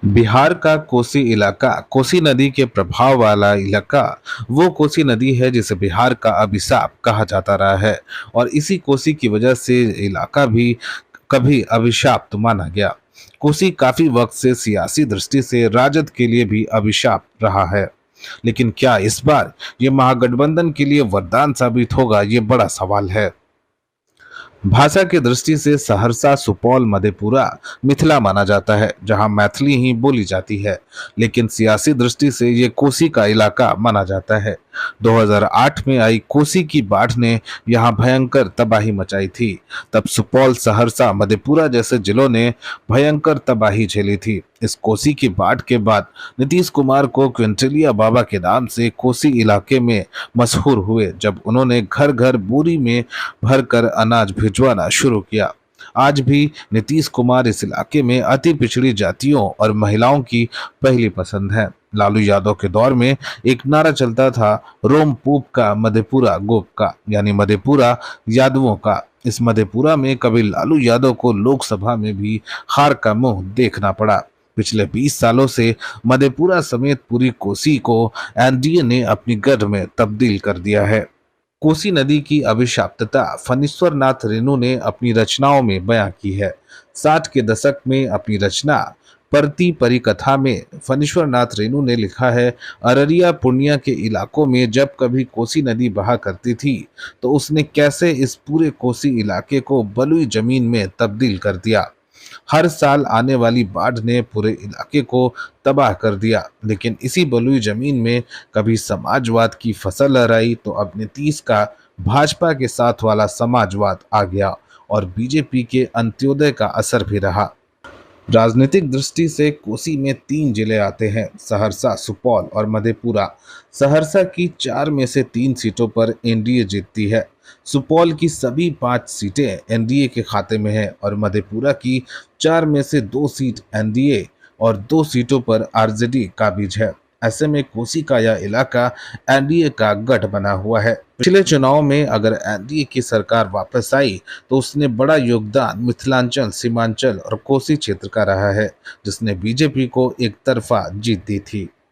बिहार का कोसी इलाका, कोसी नदी के प्रभाव वाला इलाका, वो कोसी नदी है जिसे बिहार का अभिशाप कहा जाता रहा है। और इसी कोसी की वजह से इलाका भी कभी अभिशाप्त माना गया। कोसी काफी वक्त से सियासी दृष्टि से राजद के लिए भी अभिशाप रहा है। लेकिन क्या इस बार ये महागठबंधन के लिए वरदान साबित होगा, ये बड़ा सवाल है। भाषा की दृष्टि से सहरसा, सुपौल, मधेपुरा मिथिला माना जाता है, जहां मैथिली ही बोली जाती है। लेकिन सियासी दृष्टि से ये कोसी का इलाका माना जाता है। 2008 में आई कोसी की बाढ़ ने यहां भयंकर तबाही मचाई थी। तब सुपौल, सहरसा, मधेपुरा जैसे जिलों ने भयंकर तबाही झेली थी। इस कोसी की बाढ़ के बाद नीतीश कुमार को क्विंटलिया बाबा के नाम से कोसी इलाके में मशहूर हुए, जब उन्होंने घर घर बोरी में भरकर अनाज भिजवाना शुरू किया। आज भी नीतीश कुमार इस इलाके में अति पिछड़ी जातियों और महिलाओं की पहली पसंद है। लालू यादव के दौर में एक नारा चलता था, रोम पूप का मधेपुरा गोप का, यानी मधेपुरा यादवों का। इस मधेपुरा में कभी लालू यादव को लोकसभा में भी हार का मुंह देखना पड़ा। पिछले 20 सालों से मधेपुरा समेत पूरी कोसी को एनडीए ने अपनी गढ़ में तब्दील कर दिया है। कोसी नदी की अभिशाप्तता फणीश्वर नाथ रेणु ने अपनी रचनाओं में बयां की है। 60 के दशक में अपनी रचना परती परिकथा में फणीश्वर नाथ रेणु ने लिखा है, अररिया पूर्णिया के इलाकों में जब कभी कोसी नदी बहा करती थी तो उसने कैसे इस पूरे कोसी इलाके को बलुई जमीन में तब्दील कर दिया। हर साल आने वाली बाढ़ ने पूरे इलाके को तबाह कर दिया। लेकिन इसी बलुई जमीन में कभी समाजवाद की फसल लहराई तो अब नीतीश का भाजपा के साथ वाला समाजवाद आ गया और बीजेपी के अंत्योदय का असर भी रहा। राजनीतिक दृष्टि से कोसी में 3 जिले आते हैं, सहरसा, सुपौल और मधेपुरा। सहरसा की 4 में से 3 सीटों पर एनडीए जीतती है। सुपौल की सभी 5 सीटें एनडीए के खाते में हैं और मधेपुरा की 4 में से 2 सीट एनडीए और 2 सीटों पर आरजेडी काबिज है। ऐसे में कोसी का यह इलाका एनडीए का गढ़ बना हुआ है। पिछले चुनाव में अगर एनडीए की सरकार वापस आई तो उसने बड़ा योगदान मिथिलांचल, सीमांचल और कोसी क्षेत्र का रहा है, जिसने बीजेपी को एक तरफा जीत दी थी।